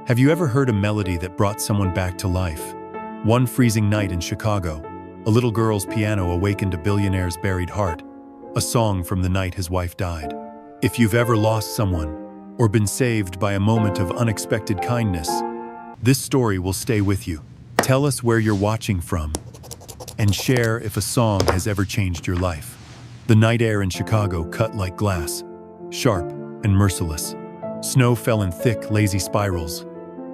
Have you ever heard a melody that brought someone back to life? One freezing night in Chicago, a little girl's piano awakened a billionaire's buried heart, a song from the night his wife died. If you've ever lost someone, or been saved by a moment of unexpected kindness, this story will stay with you. Tell us where you're watching from, and share if a song has ever changed your life. The night air in Chicago cut like glass, sharp and merciless. Snow fell in thick, lazy spirals,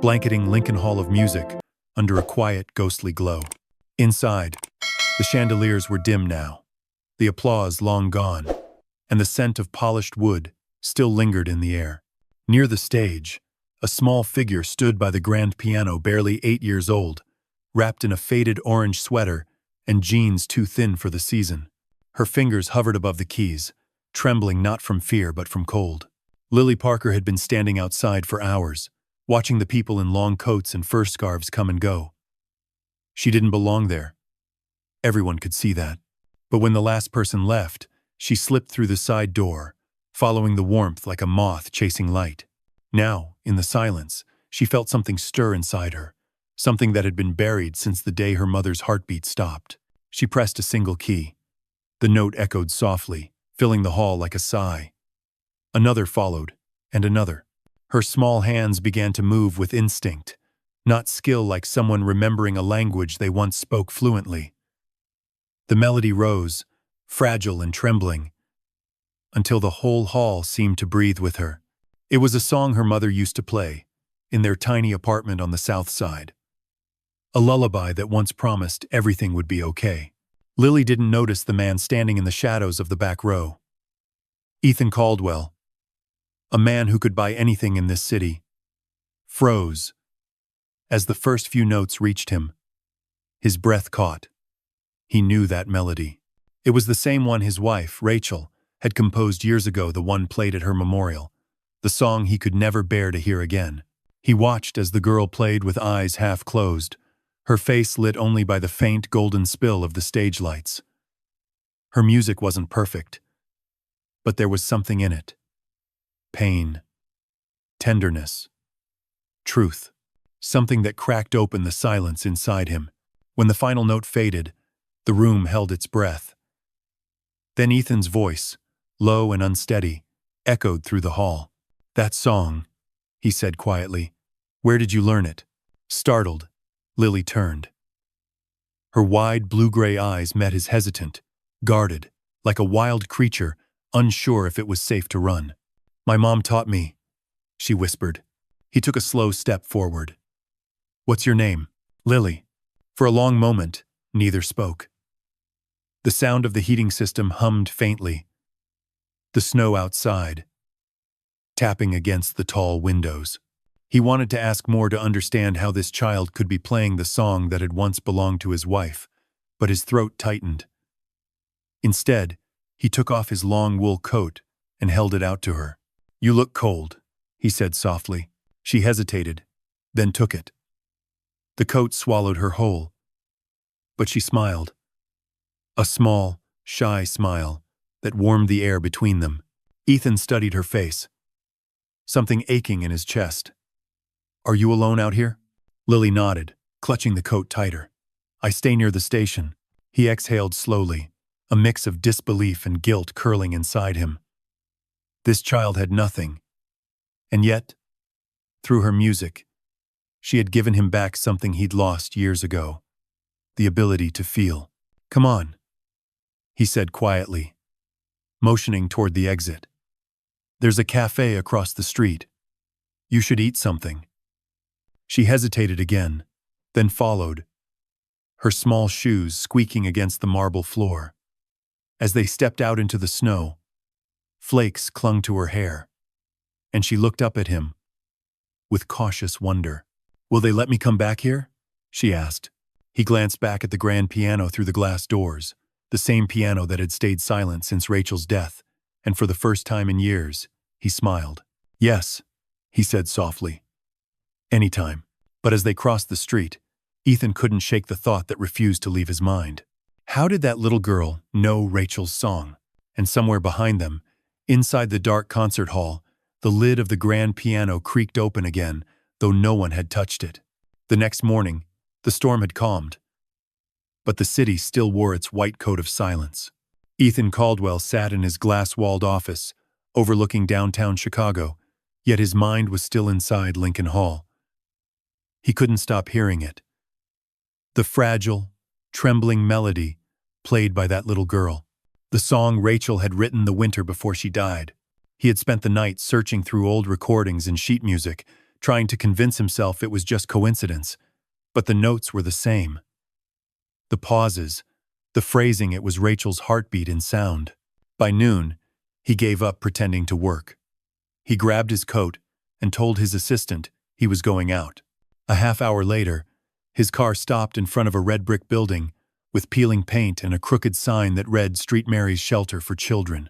blanketing Lincoln Hall of Music under a quiet, ghostly glow. Inside, the chandeliers were dim now, the applause long gone, and the scent of polished wood still lingered in the air. Near the stage, a small figure stood by the grand piano, barely 8 years old, wrapped in a faded orange sweater and jeans too thin for the season. Her fingers hovered above the keys, trembling not from fear but from cold. Lily Parker had been standing outside for hours, watching the people in long coats and fur scarves come and go. She didn't belong there. Everyone could see that. But when the last person left, she slipped through the side door, following the warmth like a moth chasing light. Now, in the silence, she felt something stir inside her, something that had been buried since the day her mother's heartbeat stopped. She pressed a single key. The note echoed softly, filling the hall like a sigh. Another followed, and another. Her small hands began to move with instinct, not skill like someone remembering a language they once spoke fluently. The melody rose, fragile and trembling, until the whole hall seemed to breathe with her. It was a song her mother used to play, in their tiny apartment on the South Side. A lullaby that once promised everything would be okay. Lily didn't notice the man standing in the shadows of the back row. Ethan Caldwell, a man who could buy anything in this city, froze as the first few notes reached him. His breath caught. He knew that melody. It was the same one his wife, Rachel, had composed years ago, the one played at her memorial, the song he could never bear to hear again. He watched as the girl played with eyes half closed, her face lit only by the faint golden spill of the stage lights. Her music wasn't perfect, but there was something in it. Pain, tenderness, truth, something that cracked open the silence inside him. When the final note faded, the room held its breath. Then Ethan's voice, low and unsteady, echoed through the hall. "That song," he said quietly. "Where did you learn it?" Startled, Lily turned. Her wide blue-gray eyes met his, hesitant, guarded, like a wild creature, unsure if it was safe to run. "My mom taught me," she whispered. He took a slow step forward. "What's your name?" "Lily." For a long moment, neither spoke. The sound of the heating system hummed faintly. The snow outside, tapping against the tall windows. He wanted to ask more to understand how this child could be playing the song that had once belonged to his wife, but his throat tightened. Instead, he took off his long wool coat and held it out to her. "You look cold," he said softly. She hesitated, then took it. The coat swallowed her whole, but she smiled. A small, shy smile that warmed the air between them. Ethan studied her face, something aching in his chest. "Are you alone out here?" Lily nodded, clutching the coat tighter. "I stay near the station." He exhaled slowly, a mix of disbelief and guilt curling inside him. This child had nothing, and yet, through her music, she had given him back something he'd lost years ago, the ability to feel. "Come on," he said quietly, motioning toward the exit. "There's a cafe across the street. You should eat something." She hesitated again, then followed, her small shoes squeaking against the marble floor. As they stepped out into the snow, flakes clung to her hair, and she looked up at him with cautious wonder. "Will they let me come back here?" she asked. He glanced back at the grand piano through the glass doors, the same piano that had stayed silent since Rachel's death, and for the first time in years, he smiled. "Yes," he said softly. "Anytime." But as they crossed the street, Ethan couldn't shake the thought that refused to leave his mind. How did that little girl know Rachel's song? And somewhere behind them, inside the dark concert hall, the lid of the grand piano creaked open again, though no one had touched it. The next morning, the storm had calmed, but the city still wore its white coat of silence. Ethan Caldwell sat in his glass-walled office, overlooking downtown Chicago, yet his mind was still inside Lincoln Hall. He couldn't stop hearing it. The fragile, trembling melody played by that little girl. The song Rachel had written the winter before she died. He had spent the night searching through old recordings and sheet music, trying to convince himself it was just coincidence, but the notes were the same. The pauses, the phrasing, it was Rachel's heartbeat in sound. By noon, he gave up pretending to work. He grabbed his coat and told his assistant he was going out. A half-hour later, his car stopped in front of a red brick building with peeling paint and a crooked sign that read Street Mary's Shelter for Children.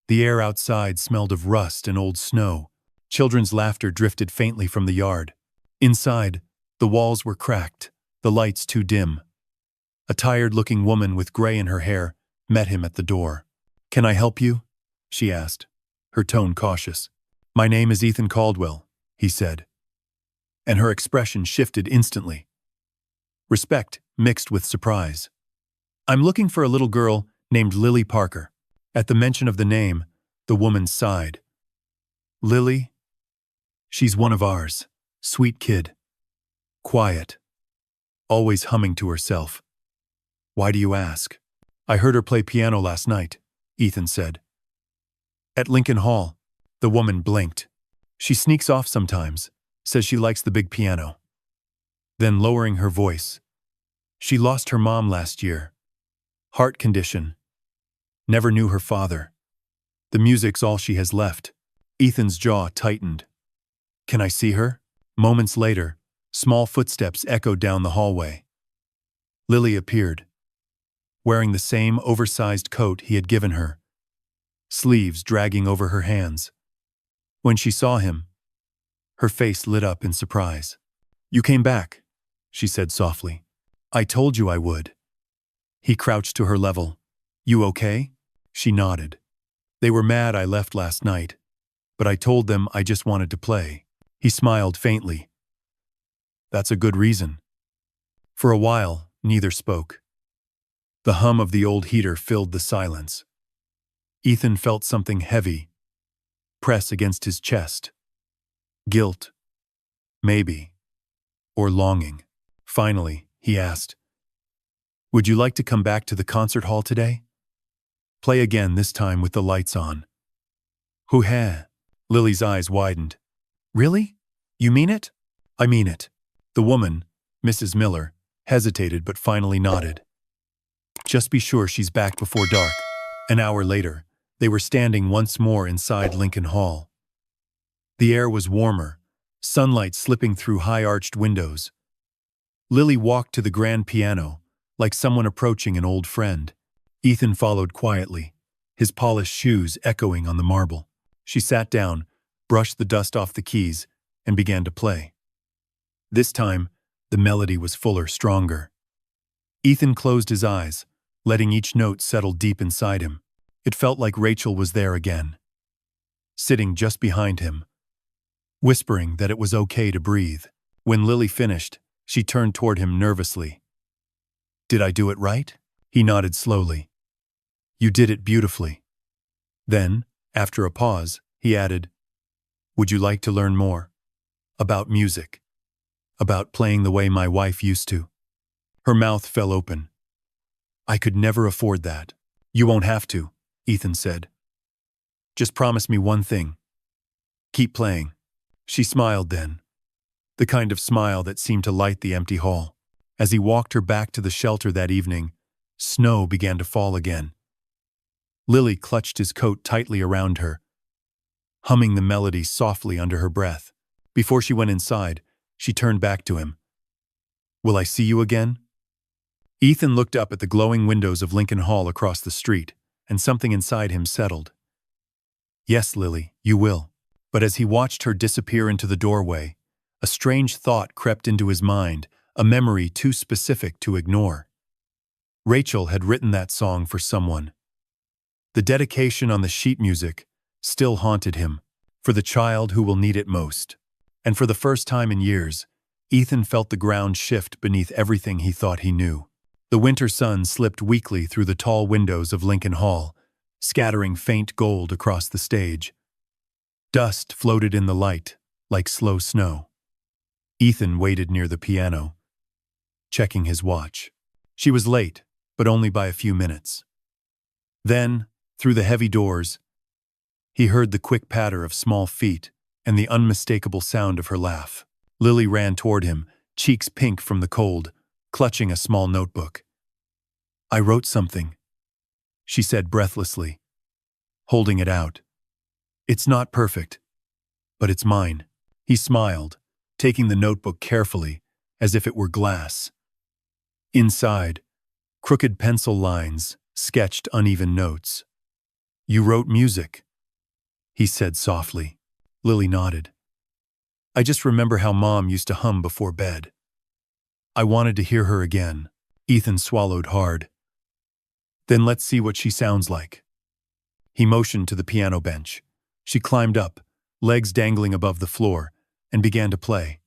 The air outside smelled of rust and old snow. Children's laughter drifted faintly from the yard. Inside, the walls were cracked, the lights too dim. A tired-looking woman with gray in her hair met him at the door. "Can I help you?" she asked, her tone cautious. "My name is Ethan Caldwell," he said, and her expression shifted instantly. Respect mixed with surprise. "I'm looking for a little girl named Lily Parker." At the mention of the name, the woman sighed. "Lily? She's one of ours. Sweet kid. Quiet. Always humming to herself." "Why do you ask?" "I heard her play piano last night," Ethan said. "At Lincoln Hall." The woman blinked. "She sneaks off sometimes, says she likes the big piano." Then, lowering her voice, "She lost her mom last year. Heart condition. Never knew her father. The music's all she has left." Ethan's jaw tightened. "Can I see her?" Moments later, small footsteps echoed down the hallway. Lily appeared, wearing the same oversized coat he had given her, sleeves dragging over her hands. When she saw him, her face lit up in surprise. "You came back," she said softly. "I told you I would." He crouched to her level. "You okay?" She nodded. "They were mad I left last night, but I told them I just wanted to play." He smiled faintly. "That's a good reason." For a while, neither spoke. The hum of the old heater filled the silence. Ethan felt something heavy press against his chest. Guilt, maybe, or longing. Finally, he asked, "Would you like to come back to the concert hall today? Play again, this time with the lights on." "Hoo-ha." Lily's eyes widened. "Really? You mean it?" "I mean it." The woman, Mrs. Miller, hesitated but finally nodded. "Just be sure she's back before dark." An hour later, they were standing once more inside Lincoln Hall. The air was warmer, sunlight slipping through high-arched windows. Lily walked to the grand piano, like someone approaching an old friend. Ethan followed quietly, his polished shoes echoing on the marble. She sat down, brushed the dust off the keys, and began to play. This time, the melody was fuller, stronger. Ethan closed his eyes, letting each note settle deep inside him. It felt like Rachel was there again, sitting just behind him, whispering that it was okay to breathe. When Lily finished, she turned toward him nervously. "Did I do it right?" He nodded slowly. "You did it beautifully." Then, after a pause, he added, "Would you like to learn more? About music. About playing the way my wife used to?" Her mouth fell open. "I could never afford that." "You won't have to," Ethan said. "Just promise me one thing. Keep playing." She smiled then, the kind of smile that seemed to light the empty hall. As he walked her back to the shelter that evening, snow began to fall again. Lily clutched his coat tightly around her, humming the melody softly under her breath. Before she went inside, she turned back to him. "Will I see you again?" Ethan looked up at the glowing windows of Lincoln Hall across the street, and something inside him settled. "Yes, Lily, you will." But as he watched her disappear into the doorway, a strange thought crept into his mind, a memory too specific to ignore. Rachel had written that song for someone. The dedication on the sheet music still haunted him, for the child who will need it most. And for the first time in years, Ethan felt the ground shift beneath everything he thought he knew. The winter sun slipped weakly through the tall windows of Lincoln Hall, scattering faint gold across the stage. Dust floated in the light, like slow snow. Ethan waited near the piano, checking his watch. She was late, but only by a few minutes. Then, through the heavy doors, he heard the quick patter of small feet and the unmistakable sound of her laugh. Lily ran toward him, cheeks pink from the cold, clutching a small notebook. "I wrote something," she said breathlessly, holding it out. "It's not perfect, but it's mine." He smiled, taking the notebook carefully, as if it were glass. Inside, crooked pencil lines sketched uneven notes. "You wrote music," he said softly. Lily nodded. "I just remember how Mom used to hum before bed. I wanted to hear her again." Ethan swallowed hard. "Then let's see what she sounds like." He motioned to the piano bench. She climbed up, legs dangling above the floor, and began to play.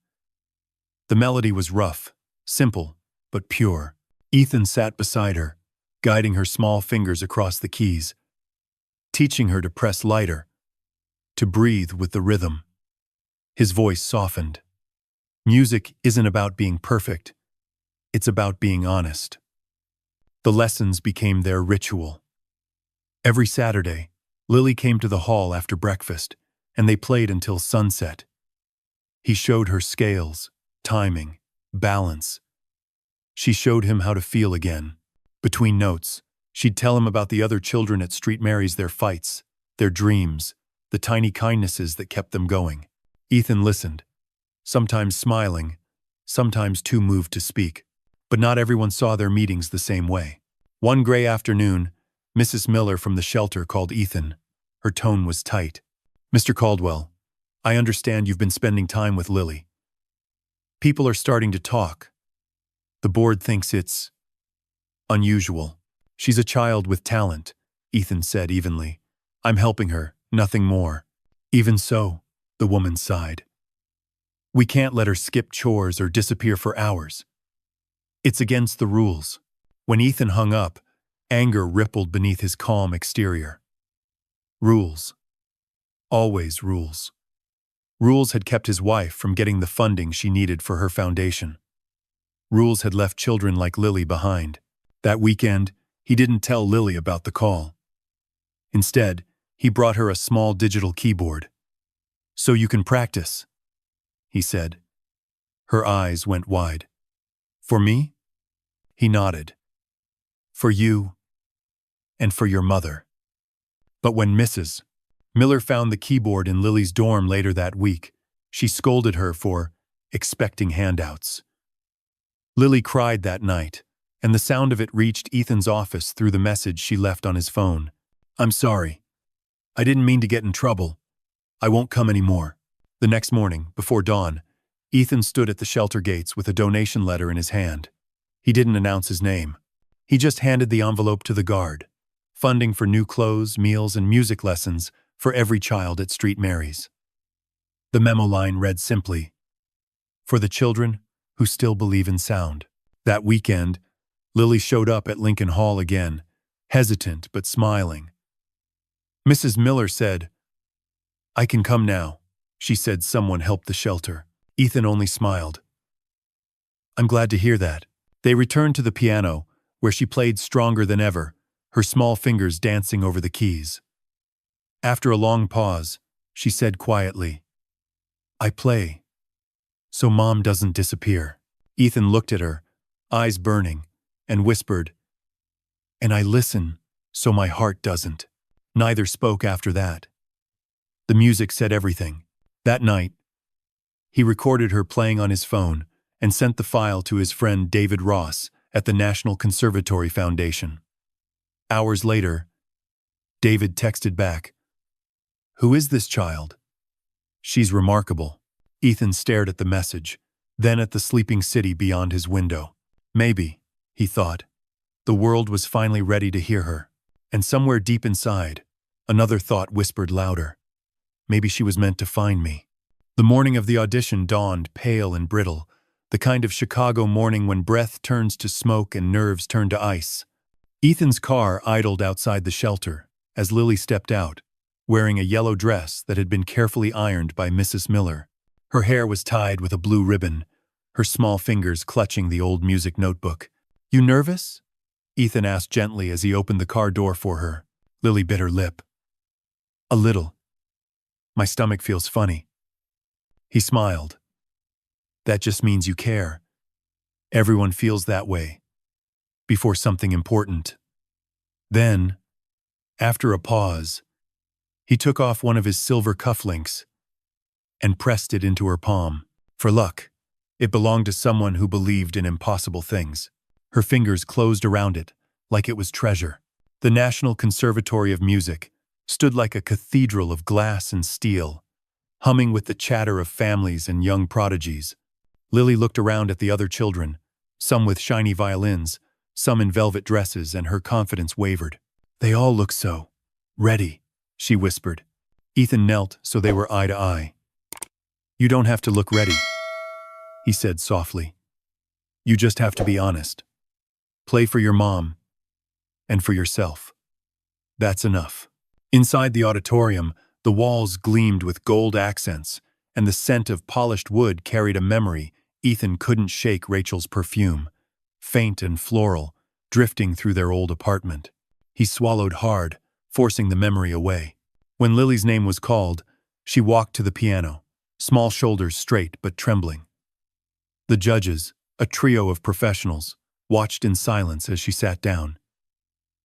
The melody was rough, simple, but pure. Ethan sat beside her, guiding her small fingers across the keys, teaching her to press lighter, to breathe with the rhythm. His voice softened. "Music isn't about being perfect. It's about being honest." The lessons became their ritual. Every Saturday, Lily came to the hall after breakfast, and they played until sunset. He showed her scales, timing, balance. She showed him how to feel again. Between notes, she'd tell him about the other children at Street Mary's, their fights, their dreams, the tiny kindnesses that kept them going. Ethan listened, sometimes smiling, sometimes too moved to speak. But not everyone saw their meetings the same way. One gray afternoon, Mrs. Miller from the shelter called Ethan. Her tone was tight. "Mr. Caldwell, I understand you've been spending time with Lily. People are starting to talk. The board thinks it's unusual." "She's a child with talent," Ethan said evenly. "I'm helping her, nothing more." "Even so," the woman sighed. "We can't let her skip chores or disappear for hours. It's against the rules." When Ethan hung up, anger rippled beneath his calm exterior. Rules. Always rules. Rules had kept his wife from getting the funding she needed for her foundation. Rules had left children like Lily behind. That weekend, he didn't tell Lily about the call. Instead, he brought her a small digital keyboard. "So you can practice," he said. Her eyes went wide. "For me?" He nodded. "For you, and for your mother." But when Mrs. Miller found the keyboard in Lily's dorm later that week, she scolded her for expecting handouts. Lily cried that night, and the sound of it reached Ethan's office through the message she left on his phone. "I'm sorry. I didn't mean to get in trouble. I won't come anymore." The next morning, before dawn, Ethan stood at the shelter gates with a donation letter in his hand. He didn't announce his name. He just handed the envelope to the guard. Funding for new clothes, meals, and music lessons for every child at Street Mary's. The memo line read simply, "For the children who still believe in sound." That weekend, Lily showed up at Lincoln Hall again, hesitant but smiling. Mrs. Miller said, "I can come now." She said someone helped the shelter. Ethan only smiled. "I'm glad to hear that." They returned to the piano, where she played stronger than ever, her small fingers dancing over the keys. After a long pause, she said quietly, "I play so Mom doesn't disappear." Ethan looked at her, eyes burning, and whispered, "And I listen so my heart doesn't." Neither spoke after that. The music said everything. That night, he recorded her playing on his phone and sent the file to his friend David Ross at the National Conservatory Foundation. Hours later, David texted back, "Who is this child?" "She's remarkable." Ethan stared at the message, then at the sleeping city beyond his window. Maybe, he thought, the world was finally ready to hear her. And somewhere deep inside, another thought whispered louder. Maybe she was meant to find me. The morning of the audition dawned pale and brittle, the kind of Chicago morning when breath turns to smoke and nerves turn to ice. Ethan's car idled outside the shelter as Lily stepped out, wearing a yellow dress that had been carefully ironed by Mrs. Miller. Her hair was tied with a blue ribbon, her small fingers clutching the old music notebook. "You nervous?" Ethan asked gently as he opened the car door for her. Lily bit her lip. "A little. My stomach feels funny." He smiled. "That just means you care. Everyone feels that way. Before something important." Then, after a pause, he took off one of his silver cufflinks and pressed it into her palm. For luck, it belonged to someone who believed in impossible things. Her fingers closed around it, like it was treasure. The National Conservatory of Music stood like a cathedral of glass and steel, humming with the chatter of families and young prodigies. Lily looked around at the other children, some with shiny violins, some in velvet dresses, and her confidence wavered. "They all look so ready," she whispered. Ethan knelt so they were eye to eye. "You don't have to look ready," he said softly. "You just have to be honest. Play for your mom and for yourself. That's enough." Inside the auditorium, the walls gleamed with gold accents, and the scent of polished wood carried a memory. Ethan couldn't shake Rachel's perfume, faint and floral, drifting through their old apartment. He swallowed hard, forcing the memory away. When Lily's name was called, she walked to the piano, small shoulders straight but trembling. The judges, a trio of professionals, watched in silence as she sat down.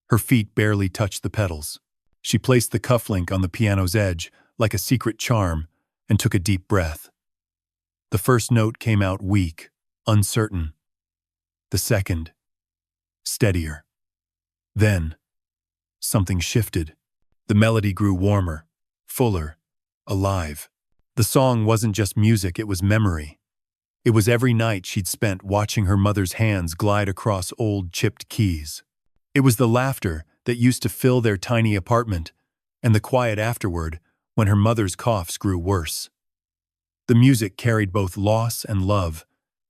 Her feet barely touched the pedals. She placed the cufflink on the piano's edge like a secret charm and took a deep breath. The first note came out weak, uncertain. The second, steadier. Then, something shifted. The melody grew warmer, fuller, alive. The song wasn't just music, it was memory. It was every night she'd spent watching her mother's hands glide across old chipped keys. It was the laughter that used to fill their tiny apartment, and the quiet afterward when her mother's coughs grew worse. The music carried both loss and love,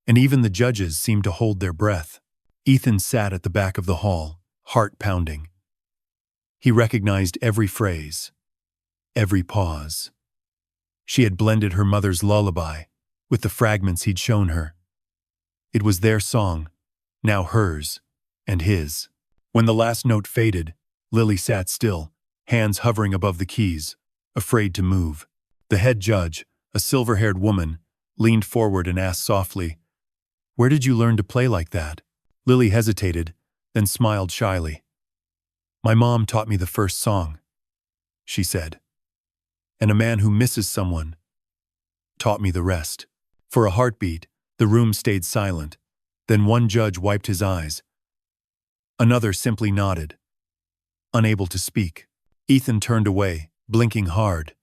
and even the judges seemed to hold their breath. Ethan sat at the back of the hall, heart pounding. He recognized every phrase, every pause. She had blended her mother's lullaby with the fragments he'd shown her. It was their song, now hers and his. When the last note faded, Lily sat still, hands hovering above the keys, afraid to move. The head judge, a silver-haired woman, leaned forward and asked softly, "Where did you learn to play like that?" Lily hesitated, then smiled shyly. "My mom taught me the first song," she said. "And a man who misses someone taught me the rest." For a heartbeat, the room stayed silent. Then one judge wiped his eyes. Another simply nodded, unable to speak. Ethan turned away, blinking hard.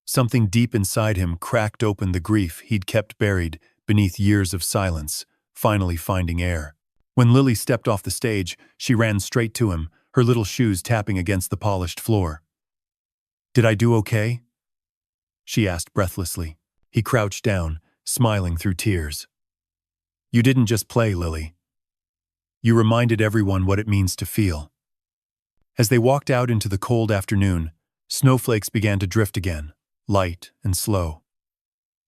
Something deep inside him cracked open the grief he'd kept buried beneath years of silence, finally finding air. When Lily stepped off the stage, she ran straight to him, her little shoes tapping against the polished floor. "Did I do okay?" she asked breathlessly. He crouched down, smiling through tears. "You didn't just play, Lily. You reminded everyone what it means to feel." As they walked out into the cold afternoon, snowflakes began to drift again, light and slow.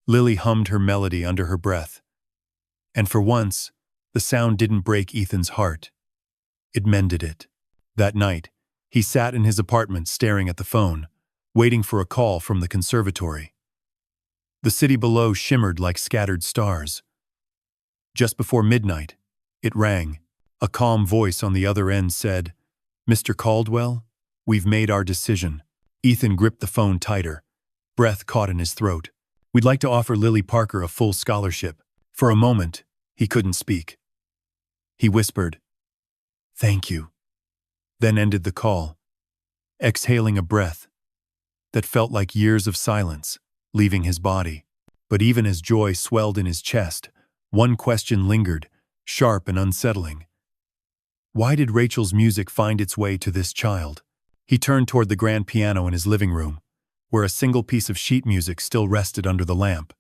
Lily hummed her melody under her breath. And for once, the sound didn't break Ethan's heart. It mended it. That night, he sat in his apartment staring at the phone, waiting for a call from the conservatory. The city below shimmered like scattered stars. Just before midnight, it rang. A calm voice on the other end said, "Mr. Caldwell, we've made our decision." Ethan gripped the phone tighter, breath caught in his throat. "We'd like to offer Lily Parker a full scholarship." For a moment, he couldn't speak. He whispered, "Thank you," then ended the call, exhaling a breath that felt like years of silence leaving his body. But even as joy swelled in his chest, one question lingered, sharp and unsettling. Why did Rachel's music find its way to this child? He turned toward the grand piano in his living room, where a single piece of sheet music still rested under the lamp.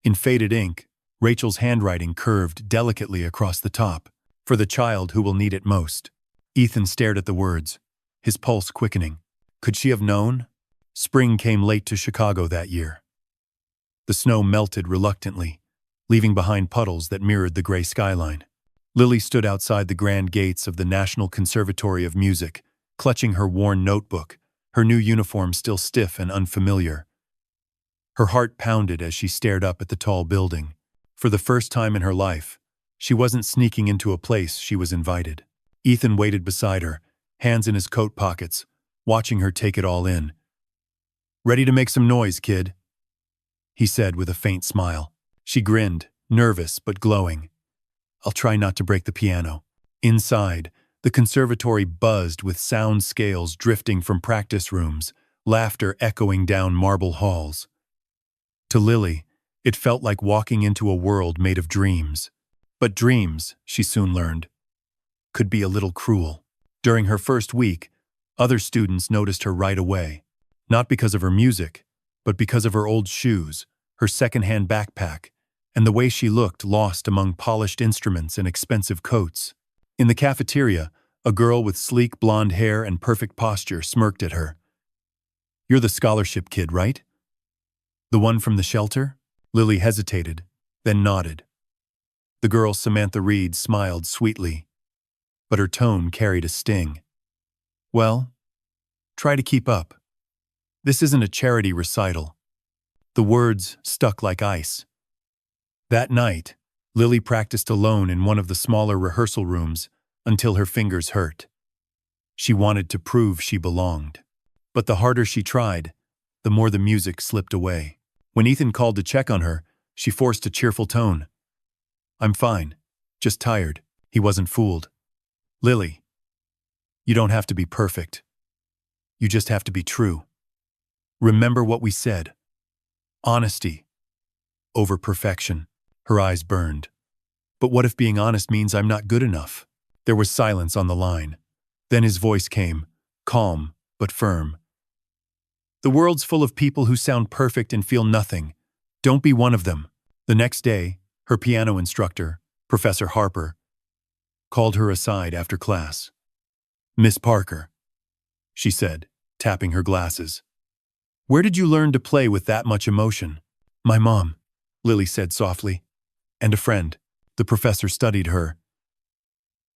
In faded ink, Rachel's handwriting curved delicately across the top, "For the child who will need it most." Ethan stared at the words, his pulse quickening. Could she have known? Spring came late to Chicago that year. The snow melted reluctantly, leaving behind puddles that mirrored the gray skyline. Lily stood outside the grand gates of the National Conservatory of Music, clutching her worn notebook, her new uniform still stiff and unfamiliar. Her heart pounded as she stared up at the tall building. For the first time in her life, she wasn't sneaking into a place she was invited. Ethan waited beside her, hands in his coat pockets, watching her take it all in. "Ready to make some noise, kid?" he said with a faint smile. She grinned, nervous but glowing. "I'll try not to break the piano." Inside, the conservatory buzzed with sound scales drifting from practice rooms, laughter echoing down marble halls. To Lily, it felt like walking into a world made of dreams. But dreams, she soon learned, could be a little cruel. During her first week, other students noticed her right away, not because of her music, but because of her old shoes, her second-hand backpack, and the way she looked lost among polished instruments and expensive coats. In the cafeteria, a girl with sleek blonde hair and perfect posture smirked at her. "You're the scholarship kid, right? The one from the shelter?" Lily hesitated, then nodded. The girl, Samantha Reed, smiled sweetly, but her tone carried a sting. "Well, try to keep up. This isn't a charity recital." The words stuck like ice. That night, Lily practiced alone in one of the smaller rehearsal rooms until her fingers hurt. She wanted to prove she belonged. But the harder she tried, the more the music slipped away. When Ethan called to check on her, she forced a cheerful tone. "I'm fine, just tired." He wasn't fooled. "Lily, you don't have to be perfect. You just have to be true. Remember what we said. Honesty over perfection." Her eyes burned. "But what if being honest means I'm not good enough?" There was silence on the line. Then his voice came, calm but firm. "The world's full of people who sound perfect and feel nothing. Don't be one of them." The next day, her piano instructor, Professor Harper, called her aside after class. "Miss Parker," she said, tapping her glasses, "where did you learn to play with that much emotion?" "My mom," Lily said softly, "and a friend." The professor studied her.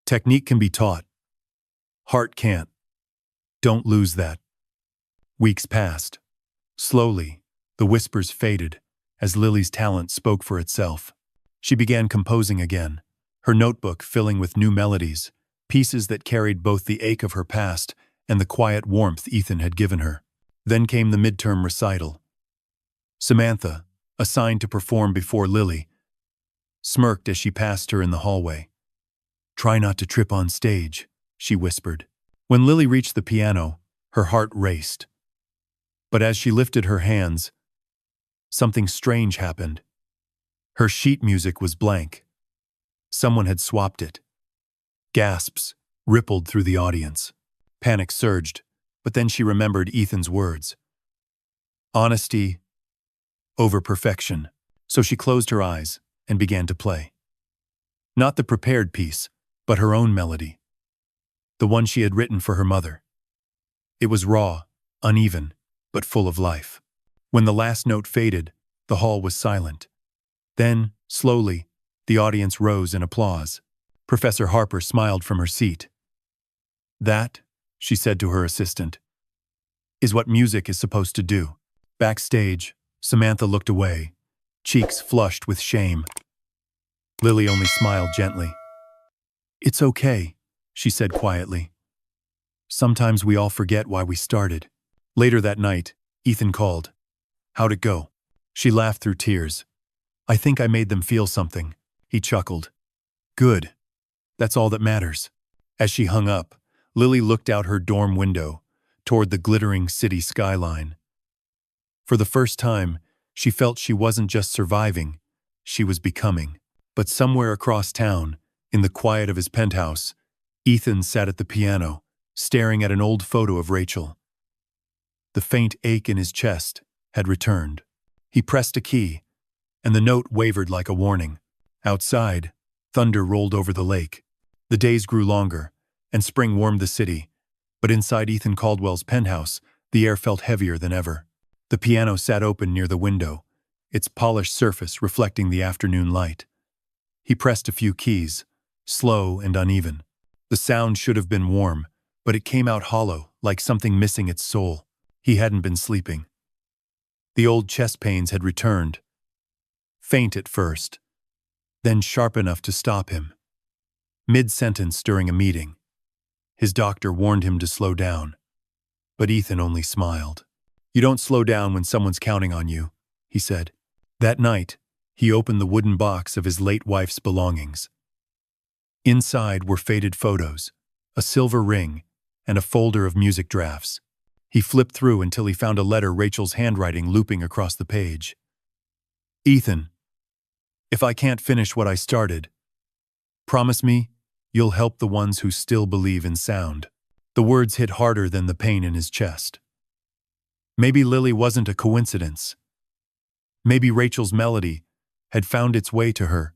"Technique can be taught. Heart can't. Don't lose that." Weeks passed. Slowly, the whispers faded as Lily's talent spoke for itself. She began composing again, her notebook filling with new melodies, pieces that carried both the ache of her past and the quiet warmth Ethan had given her. Then came the midterm recital. Samantha, assigned to perform before Lily, smirked as she passed her in the hallway. "Try not to trip on stage," she whispered. When Lily reached the piano, her heart raced. But as she lifted her hands, something strange happened. Her sheet music was blank. Someone had swapped it. Gasps rippled through the audience. Panic surged, but then she remembered Ethan's words. Honesty over perfection. So she closed her eyes and began to play. Not the prepared piece, but her own melody. The one she had written for her mother. It was raw, uneven, but full of life. When the last note faded, the hall was silent. Then, slowly, the audience rose in applause. Professor Harper smiled from her seat. "That," she said to her assistant, "is what music is supposed to do." Backstage, Samantha looked away, cheeks flushed with shame. Lily only smiled gently. "It's okay," she said quietly. "Sometimes we all forget why we started." Later that night, Ethan called. "How'd it go?" She laughed through tears. "I think I made them feel something," he chuckled. "Good. That's all that matters." As she hung up, Lily looked out her dorm window, toward the glittering city skyline. For the first time, she felt she wasn't just surviving, she was becoming. But somewhere across town, in the quiet of his penthouse, Ethan sat at the piano, staring at an old photo of Rachel. The faint ache in his chest had returned. He pressed a key, and the note wavered like a warning. Outside, thunder rolled over the lake. The days grew longer, and spring warmed the city, but inside Ethan Caldwell's penthouse, the air felt heavier than ever. The piano sat open near the window, its polished surface reflecting the afternoon light. He pressed a few keys, slow and uneven. The sound should have been warm, but it came out hollow, like something missing its soul. He hadn't been sleeping. The old chest pains had returned, faint at first, then sharp enough to stop him. Mid-sentence during a meeting, his doctor warned him to slow down, but Ethan only smiled. "You don't slow down when someone's counting on you," he said. That night, he opened the wooden box of his late wife's belongings. Inside were faded photos, a silver ring, and a folder of music drafts. He flipped through until he found a letter Rachel's handwriting looping across the page. "Ethan, if I can't finish what I started, promise me you'll help the ones who still believe in sound." The words hit harder than the pain in his chest. Maybe Lily wasn't a coincidence. Maybe Rachel's melody had found its way to her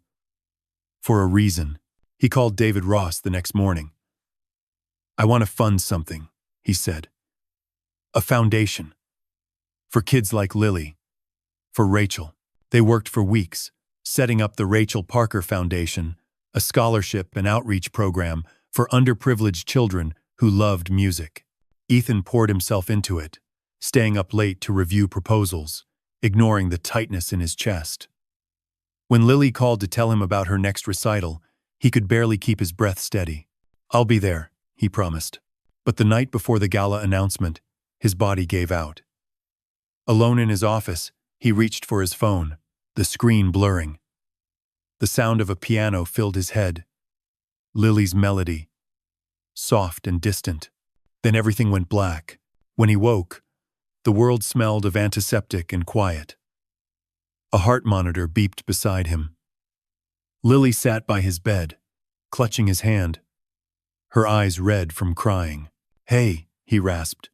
for a reason. He called David Ross the next morning. "I want to fund something," he said. "A foundation. For kids like Lily. For Rachel." They worked for weeks, setting up the Rachel Parker Foundation, a scholarship and outreach program for underprivileged children who loved music. Ethan poured himself into it, staying up late to review proposals, ignoring the tightness in his chest. When Lily called to tell him about her next recital, he could barely keep his breath steady. "I'll be there," he promised. But the night before the gala announcement, his body gave out. Alone in his office, he reached for his phone, the screen blurring. The sound of a piano filled his head. Lily's melody, soft and distant. Then everything went black. When he woke, the world smelled of antiseptic and quiet. A heart monitor beeped beside him. Lily sat by his bed, clutching his hand, her eyes red from crying. "Hey," he rasped.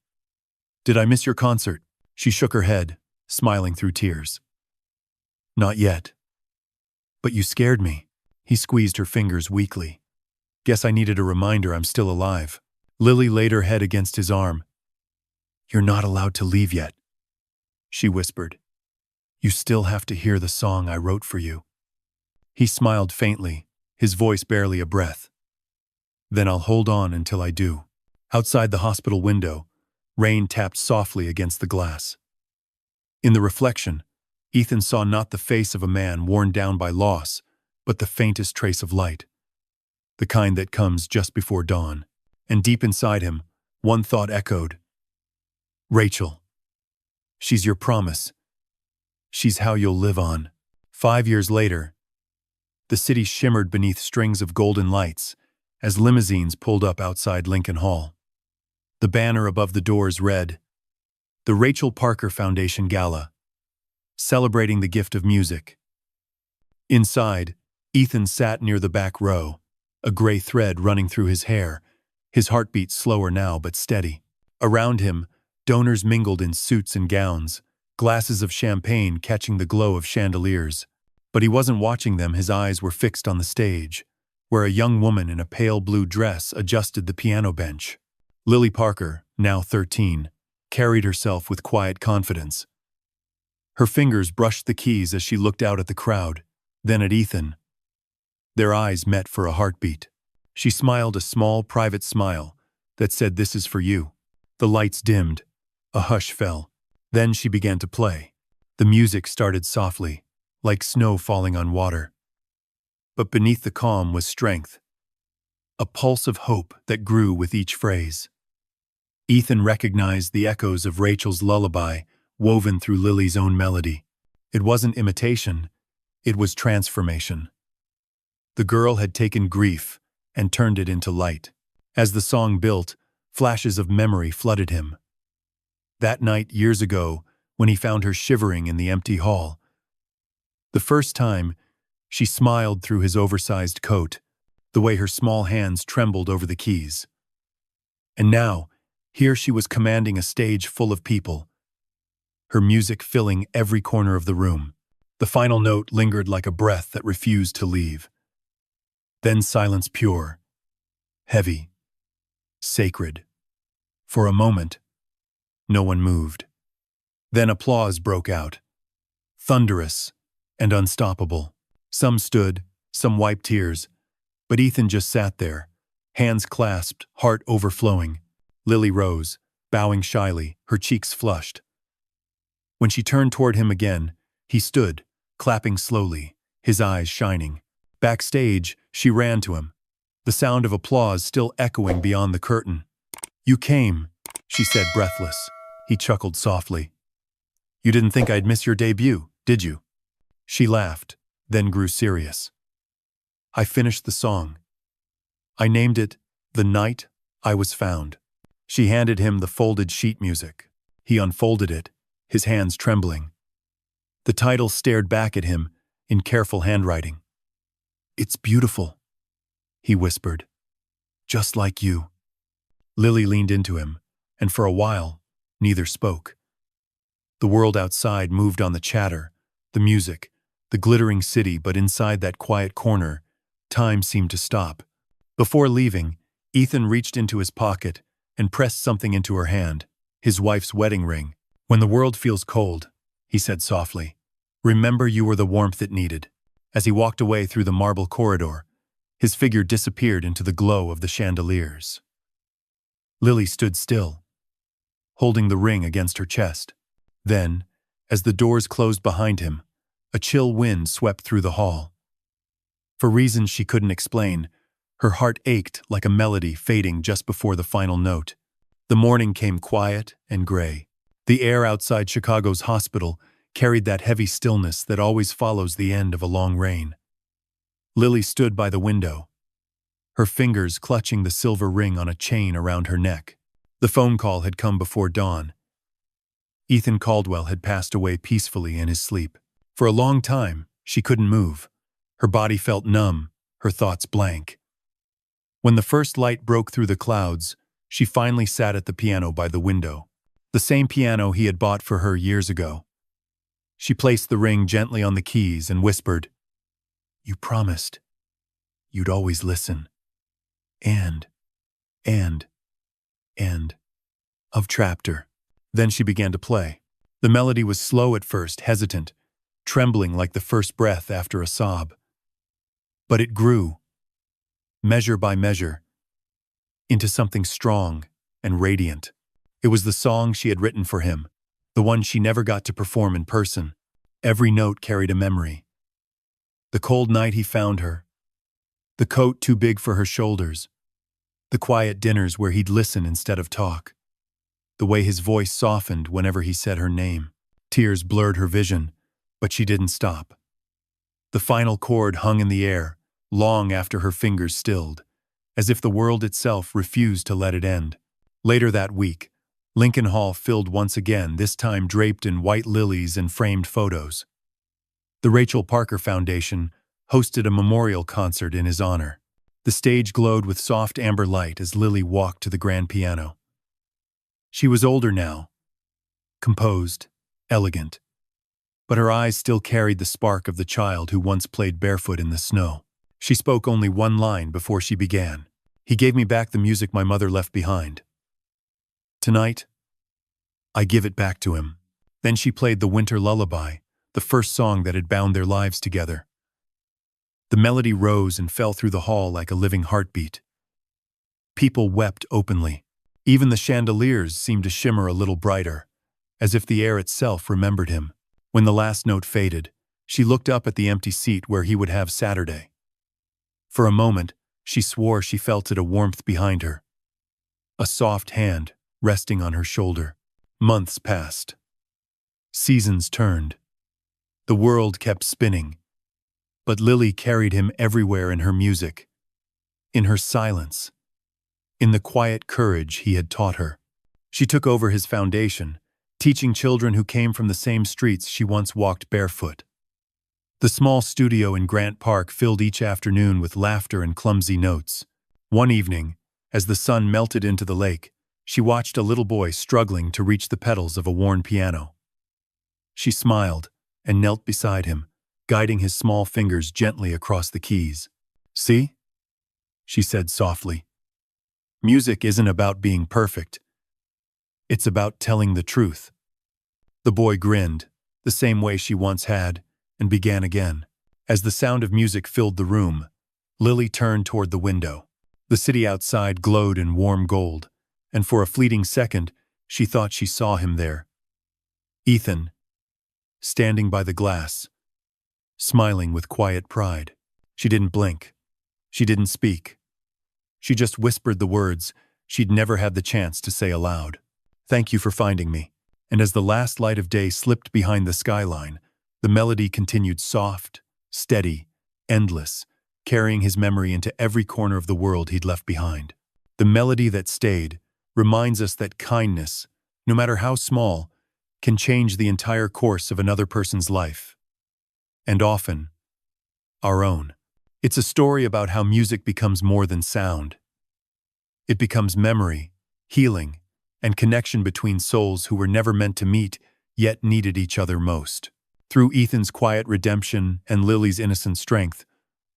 "Did I miss your concert?" She shook her head, smiling through tears. "Not yet. But you scared me." He squeezed her fingers weakly. "Guess I needed a reminder I'm still alive." Lily laid her head against his arm. "You're not allowed to leave yet," she whispered. "You still have to hear the song I wrote for you." He smiled faintly, his voice barely a breath. "Then I'll hold on until I do." Outside the hospital window, rain tapped softly against the glass. In the reflection, Ethan saw not the face of a man worn down by loss, but the faintest trace of light. The kind that comes just before dawn. And deep inside him, one thought echoed. Rachel. She's your promise. She's how you'll live on. 5 years later, the city shimmered beneath strings of golden lights as limousines pulled up outside Lincoln Hall. The banner above the doors read, "The Rachel Parker Foundation Gala, celebrating the gift of music." Inside, Ethan sat near the back row, a gray thread running through his hair, his heartbeat slower now but steady. Around him, donors mingled in suits and gowns, glasses of champagne catching the glow of chandeliers. But he wasn't watching them, his eyes were fixed on the stage, where a young woman in a pale blue dress adjusted the piano bench. Lily Parker, now 13, carried herself with quiet confidence. Her fingers brushed the keys as she looked out at the crowd, then at Ethan. Their eyes met for a heartbeat. She smiled a small, private smile that said, "This is for you." The lights dimmed. A hush fell. Then she began to play. The music started softly, like snow falling on water. But beneath the calm was strength, a pulse of hope that grew with each phrase. Ethan recognized the echoes of Rachel's lullaby woven through Lily's own melody. It wasn't imitation, it was transformation. The girl had taken grief and turned it into light. As the song built, flashes of memory flooded him. That night years ago, when he found her shivering in the empty hall. The first time, she smiled through his oversized coat, the way her small hands trembled over the keys. And now, Here she was commanding a stage full of people, her music filling every corner of the room. The final note lingered like a breath that refused to leave. Then silence pure, heavy, sacred. For a moment, no one moved. Then applause broke out, thunderous and unstoppable. Some stood, some wiped tears, but Ethan just sat there, hands clasped, heart overflowing. Lily rose, bowing shyly, her cheeks flushed. When she turned toward him again, he stood, clapping slowly, his eyes shining. Backstage, she ran to him, the sound of applause still echoing beyond the curtain. "You came," she said, breathless. He chuckled softly. "You didn't think I'd miss your debut, did you?" She laughed, then grew serious. "I finished the song. I named it The Night I Was Found." She handed him the folded sheet music. He unfolded it, his hands trembling. The title stared back at him in careful handwriting. "It's beautiful," he whispered. "Just like you." Lily leaned into him, and for a while, neither spoke. The world outside moved on the chatter, the music, the glittering city, but inside that quiet corner, time seemed to stop. Before leaving, Ethan reached into his pocket and pressed something into her hand, his wife's wedding ring. "When the world feels cold," he said softly, "remember you were the warmth it needed." As he walked away through the marble corridor, his figure disappeared into the glow of the chandeliers. Lily stood still, holding the ring against her chest. Then, as the doors closed behind him, a chill wind swept through the hall. For reasons she couldn't explain, her heart ached like a melody fading just before the final note. The morning came quiet and gray. The air outside Chicago's hospital carried that heavy stillness that always follows the end of a long rain. Lily stood by the window, her fingers clutching the silver ring on a chain around her neck. The phone call had come before dawn. Ethan Caldwell had passed away peacefully in his sleep. For a long time, she couldn't move. Her body felt numb, her thoughts blank. When the first light broke through the clouds, she finally sat at the piano by the window, the same piano he had bought for her years ago. She placed the ring gently on the keys and whispered, "You promised you'd always listen. And, of chapter." Then she began to play. The melody was slow at first, hesitant, trembling like the first breath after a sob. But it grew, measure by measure, into something strong and radiant. It was the song she had written for him, the one she never got to perform in person. Every note carried a memory. The cold night he found her, the coat too big for her shoulders, the quiet dinners where he'd listen instead of talk, the way his voice softened whenever he said her name. Tears blurred her vision, but she didn't stop. The final chord hung in the air, long after her fingers stilled, as if the world itself refused to let it end. Later that week, Lincoln Hall filled once again, this time draped in white lilies and framed photos. The Rachel Parker Foundation hosted a memorial concert in his honor. The stage glowed with soft amber light as Lily walked to the grand piano. She was older now, composed, elegant, but her eyes still carried the spark of the child who once played barefoot in the snow. She spoke only one line before she began. "He gave me back the music my mother left behind. Tonight, I give it back to him." Then she played the winter lullaby, the first song that had bound their lives together. The melody rose and fell through the hall like a living heartbeat. People wept openly. Even the chandeliers seemed to shimmer a little brighter, as if the air itself remembered him. When the last note faded, she looked up at the empty seat where he would have Saturday. For a moment, she swore she felt it, a warmth behind her, a soft hand resting on her shoulder. Months passed. Seasons turned. The world kept spinning. But Lily carried him everywhere in her music, in her silence, in the quiet courage he had taught her. She took over his foundation, teaching children who came from the same streets she once walked barefoot. The small studio in Grant Park filled each afternoon with laughter and clumsy notes. One evening, as the sun melted into the lake, She watched a little boy struggling to reach the pedals of a worn piano. She smiled and knelt beside him, guiding his small fingers gently across the keys. "See?" she said softly. "Music isn't about being perfect. It's about telling the truth." The boy grinned, the same way she once had, and began again. As the sound of music filled the room, Lily turned toward the window. The city outside glowed in warm gold, and for a fleeting second, she thought she saw him there. Ethan, standing by the glass, smiling with quiet pride. She didn't blink. She didn't speak. She just whispered the words she'd never had the chance to say aloud. "Thank you for finding me." And as the last light of day slipped behind the skyline, the melody continued soft, steady, endless, carrying his memory into every corner of the world he'd left behind. The melody that stayed reminds us that kindness, no matter how small, can change the entire course of another person's life. And often, our own. It's a story about how music becomes more than sound. It becomes memory, healing, and connection between souls who were never meant to meet, yet needed each other most. Through Ethan's quiet redemption and Lily's innocent strength,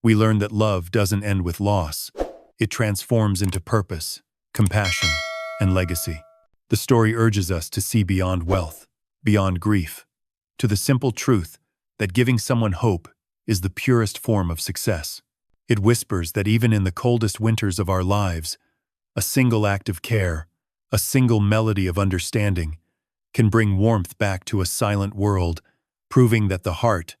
we learn that love doesn't end with loss. It transforms into purpose, compassion, and legacy. The story urges us to see beyond wealth, beyond grief, to the simple truth that giving someone hope is the purest form of success. It whispers that even in the coldest winters of our lives, a single act of care, a single melody of understanding, can bring warmth back to a silent world, proving that the heart,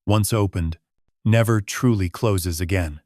once opened, never truly closes again.